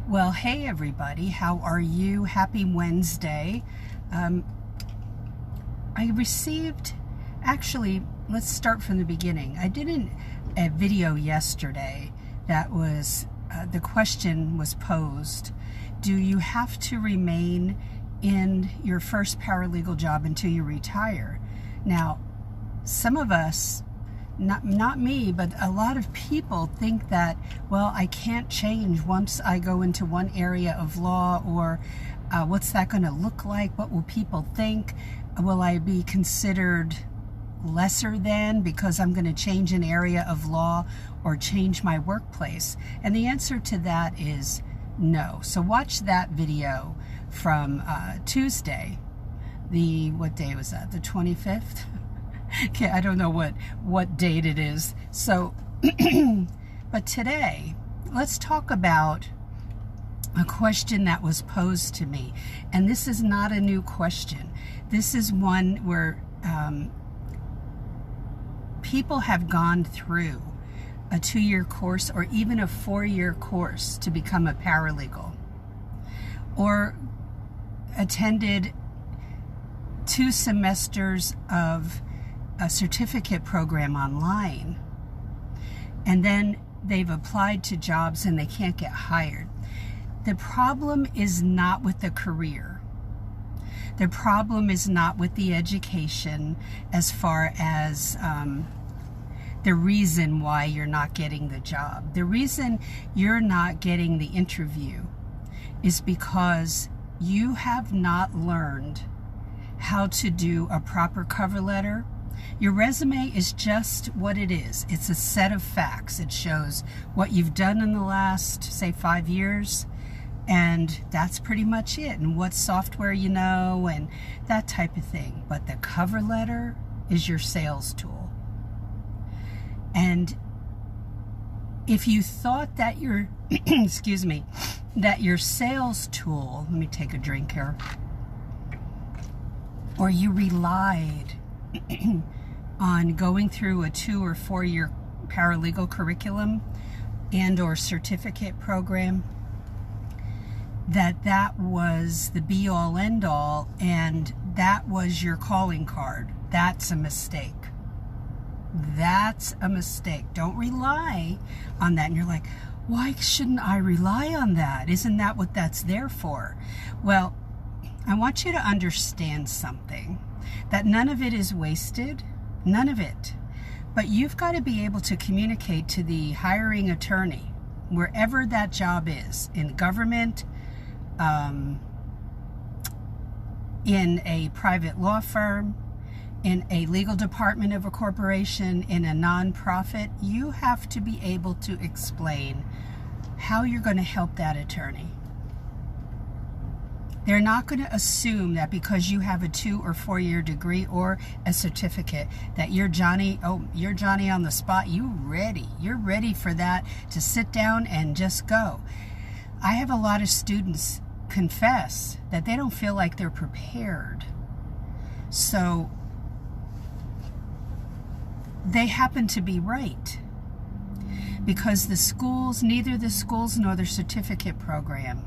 Well, hey everybody, how are you? Happy Wednesday. I received, actually, let's start from the beginning. I did a video yesterday that was, the question was posed, do you have to remain in your first paralegal job until you retire? Now, some of us, not me, but a lot of people think that, well, I can't change once I go into one area of law, or what's that going to look like? What will people think? Will I be considered lesser than because I'm going to change an area of law or change my workplace? And the answer to that is no. So watch that video from Tuesday. What day was that? The 25th? Okay, I don't know what date it is. So, but today, let's talk about a question that was posed to me. And this is not a new question. This is one where people have gone through a 2-year course or even a 4-year course to become a paralegal, or attended 2 semesters of a certificate program online, and then they've applied to jobs and they can't get hired. The problem is not with the career. The problem is not with the education as far as the reason why you're not getting the job. The reason you're not getting the interview is because you have not learned how to do a proper cover letter. Your resume is just what it is. It's a set of facts. It shows what you've done in the last, say, 5 years, and that's pretty much it, and what software you know, and that type of thing. But the cover letter is your sales tool. And if you thought that your, excuse me, that your sales tool, let me take a drink here, or you relied on going through a 2 or 4 year paralegal curriculum and or certificate program, that was the be all end all and that was your calling card, that's a mistake. That's a mistake. Don't rely on that. And you're like, why shouldn't I rely on that? Isn't that what that's there for? Well, I want you to understand something, that none of it is wasted, none of it. But you've got to be able to communicate to the hiring attorney, wherever that job is, in government, in a private law firm, in a legal department of a corporation, in a nonprofit. You have to be able to explain how you're going to help that attorney. They're not going to assume that because you have a 2 or 4 year degree or a certificate that you're Johnny on the spot. You're ready for that, to sit down and just go. I have a lot of students confess that they don't feel like they're prepared. So they happen to be right, because the schools, neither the schools nor the certificate program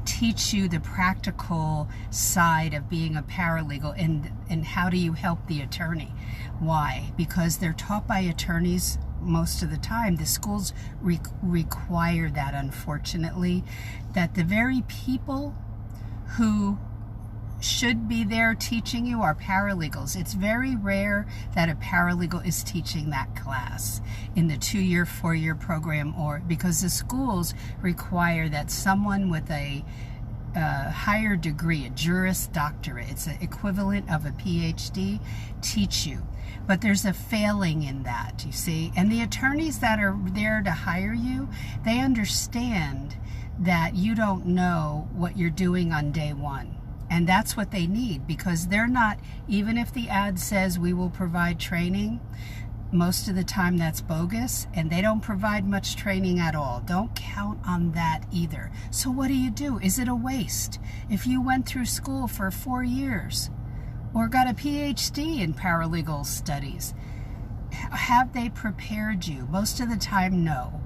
teach you the practical side of being a paralegal, and how do you help the attorney. Why? Because they're taught by attorneys most of the time. The schools require that, unfortunately, that the very people who should be there teaching you are paralegals. It's very rare that a paralegal is teaching that class in the 2-year, 4-year program, or because the schools require that someone with a higher degree, a Juris Doctorate, it's the equivalent of a PhD, teach you. But there's a failing in that, you see. And the attorneys that are there to hire you, they understand that you don't know what you're doing on day one. And that's what they need, because they're not, even if the ad says we will provide training, most of the time that's bogus, and they don't provide much training at all. Don't count on that either. So what do? Is it a waste? If you went through school for 4 years or got a PhD in paralegal studies, have they prepared you? Most of the time, no.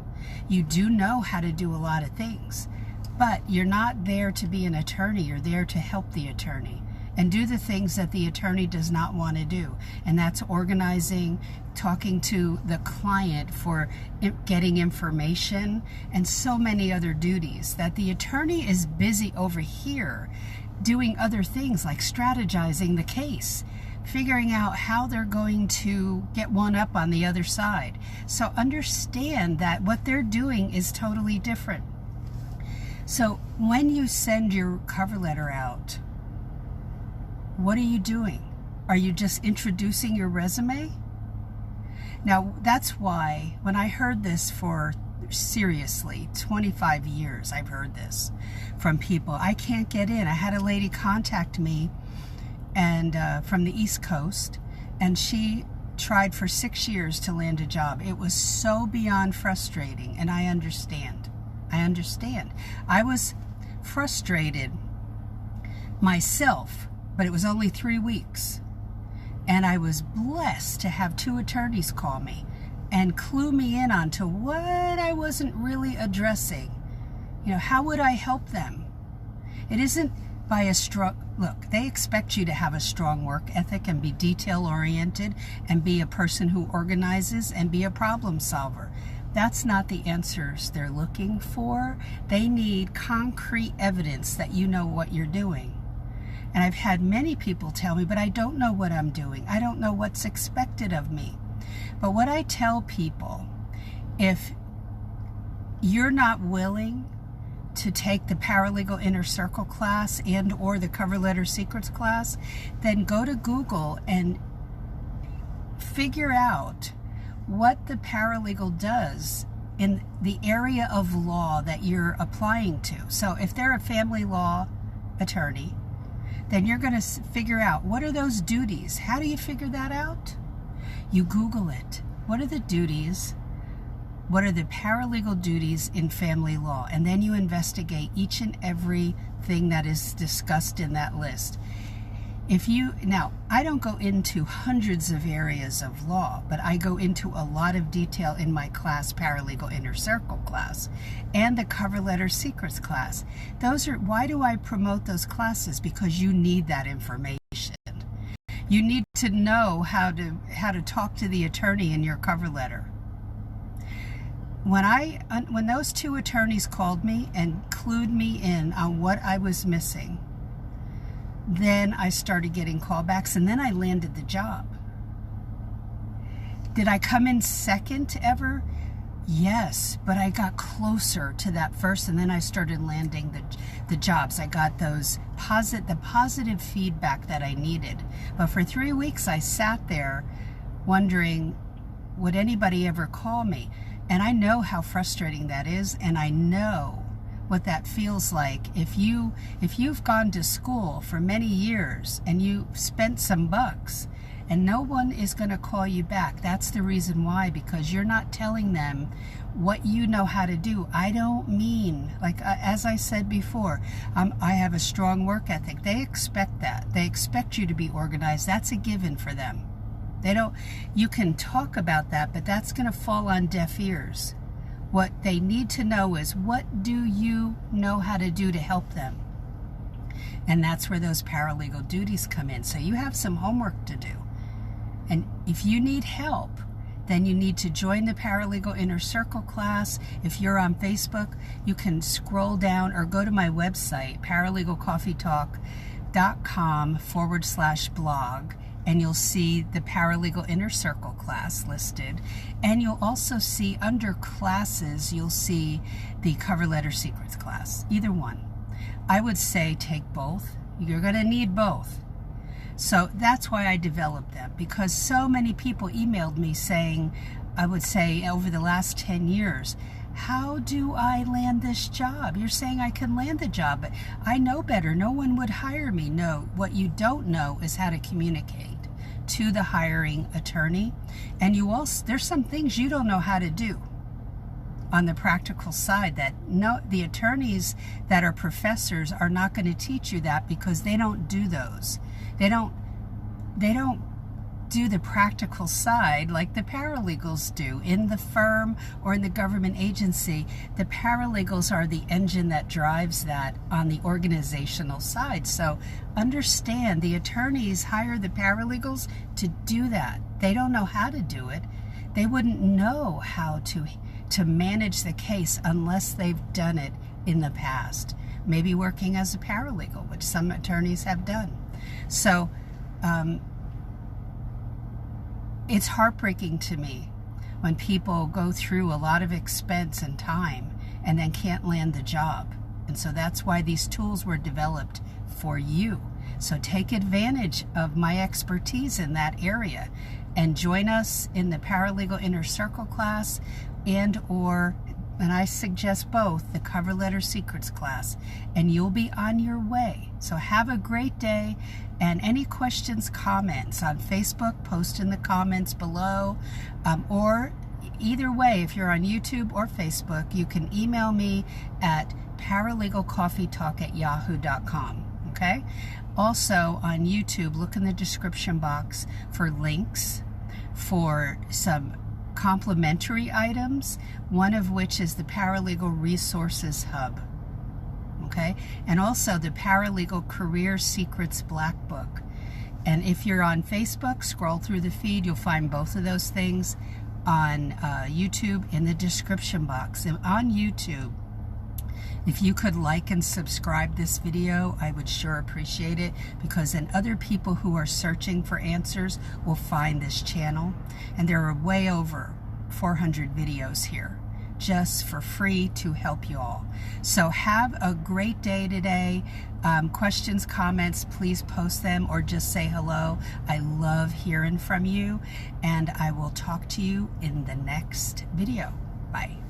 You do know how to do a lot of things. But you're not there to be an attorney. You're there to help the attorney and do the things that the attorney does not want to do. And that's organizing, talking to the client for getting information, and so many other duties that the attorney is busy over here doing other things like strategizing the case, figuring out how they're going to get one up on the other side. So understand that what they're doing is totally different. So when you send your cover letter out, what are you doing? Are you just introducing your resume? Now, that's why when I heard this for seriously 25 years, I've heard this from people. I can't get in. I had a lady contact me and from the East Coast, and she tried for 6 years to land a job. It was so beyond frustrating, and I understand. I was frustrated myself, but it was only 3 weeks. And I was blessed to have 2 attorneys call me and clue me in onto what I wasn't really addressing. You know, how would I help them? It isn't by a look, they expect you to have a strong work ethic and be detail-oriented and be a person who organizes and be a problem solver. That's not the answers they're looking for. They need concrete evidence that you know what you're doing. And I've had many people tell me, but I don't know what I'm doing. I don't know what's expected of me. But what I tell people, if you're not willing to take the Paralegal Inner Circle class and or the Cover Letter Secrets class, then go to Google and figure out what the paralegal does in the area of law that you're applying to. So if they're a family law attorney, then you're going to figure out, what are those duties? How do you figure that out? You Google it. What are the duties? What are the paralegal duties in family law? And then you investigate each and every thing that is discussed in that list. Now, I don't go into hundreds of areas of law, but I go into a lot of detail in my class, Paralegal Inner Circle class, and the Cover Letter Secrets class. Why do I promote those classes? Because you need that information. You need to know how to talk to the attorney in your cover letter. When those 2 attorneys called me and clued me in on what I was missing, then I started getting callbacks, and then I landed the job. Did I come in second ever? Yes, but I got closer to that first, and then I started landing the jobs. I got the positive feedback that I needed. But for 3 weeks, I sat there wondering, would anybody ever call me? And I know how frustrating that is, and I know what that feels like. If you've gone to school for many years and you spent some bucks and no one is going to call you back, that's the reason why, because you're not telling them what you know how to do. I don't mean, like as I said before, I have a strong work ethic. They expect that. They expect you to be organized. That's a given for them. You can talk about that, but that's going to fall on deaf ears. What they need to know is, what do you know how to do to help them? And that's where those paralegal duties come in. So you have some homework to do. And if you need help, then you need to join the Paralegal Inner Circle class. If you're on Facebook, you can scroll down or go to my website, paralegalcoffeetalk.com/blog. And you'll see the Paralegal Inner Circle class listed. And you'll also see under classes, you'll see the Cover Letter Secrets class, either one. I would say take both. You're going to need both. So that's why I developed them, because so many people emailed me saying, I would say over the last 10 years, how do I land this job? You're saying I can land the job, but I know better. No one would hire me. No, what you don't know is how to communicate to the hiring attorney. And there's some things you don't know how to do on the practical side that the attorneys that are professors are not going to teach you that, because they don't do those. They don't do the practical side like the paralegals do in the firm or in the government agency. The paralegals are the engine that drives that on the organizational side. So understand, the attorneys hire the paralegals to do that. They don't know how to do it. They wouldn't know how to manage the case unless they've done it in the past. Maybe working as a paralegal, which some attorneys have done. So it's heartbreaking to me when people go through a lot of expense and time and then can't land the job. And so that's why these tools were developed for you. So take advantage of my expertise in that area and join us in the Paralegal Inner Circle class and I suggest both, the Cover Letter Secrets class, and you'll be on your way. So have a great day, and any questions, comments on Facebook, post in the comments below, or either way, if you're on YouTube or Facebook, you can email me at paralegalcoffeetalk@yahoo.com. Okay? Also on YouTube, look in the description box for links for some complimentary items, one of which is the Paralegal Resources Hub. Okay? And also the Paralegal Career Secrets Black Book. And if you're on Facebook, scroll through the feed, you'll find both of those things. On YouTube in the description box. And on YouTube, if you could like and subscribe this video, I would sure appreciate it, because then other people who are searching for answers will find this channel. And there are way over 400 videos here just for free to help you all. So have a great day today. Questions, comments, please post them or just say hello. I love hearing from you, and I will talk to you in the next video. Bye.